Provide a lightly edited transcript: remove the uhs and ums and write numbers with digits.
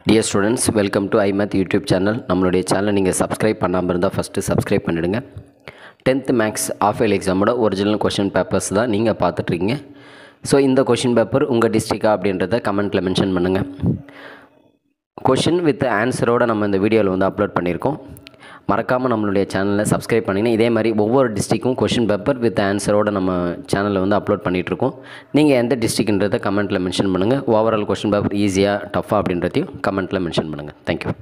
Dear students, welcome to iMath YouTube channel. நம்மளுடைய சேனலை நீங்கள் சப்ஸ்கிரைப் பண்ணாமல் இருந்தால் ஃபஸ்ட்டு சப்ஸ்கிரைப் பண்ணிவிடுங்க. 10th மேக்ஸ் ஆஃப் இயர் எக்ஸாமோட ஒரிஜினல் கொஷின் பேப்பர்ஸ் தான் நீங்கள் பார்த்துட்ருக்கீங்க. ஸோ இந்த கொஷின் பேப்பர் உங்கள் டிஸ்ட்ரிக்டா அப்படின்றத கமெண்ட்டில் மென்ஷன் பண்ணுங்கள். கொஷின் வித் ஆன்சரோடு நம்ம இந்த வீடியோவில் வந்து அப்லோட் பண்ணியிருக்கோம். மறக்காமல் நம்மளுடைய சேனலை சப்ஸ்கிரைப் பண்ணிங்கன்னா இதே மாதிரி ஒவ்வொரு டிஸ்ட்ரிக்கும் கொஷின் பேப்பர் வித் ஆன்சரோடு நம்ம சேனலில் வந்து அப்லோட் பண்ணிகிட்ருக்கோம். நீங்கள் எந்த டிஸ்ட்ரிக்ன்றதை கமெண்ட்டில் மென்ஷன் பண்ணுங்கள். ஓவரால் கொஷின் பேப்பர் ஈஸியாக டஃப்பாக அப்படின்றதையும் கமெண்ட்டில் மென்ஷன் பண்ணுங்கள். தேங்க்யூ.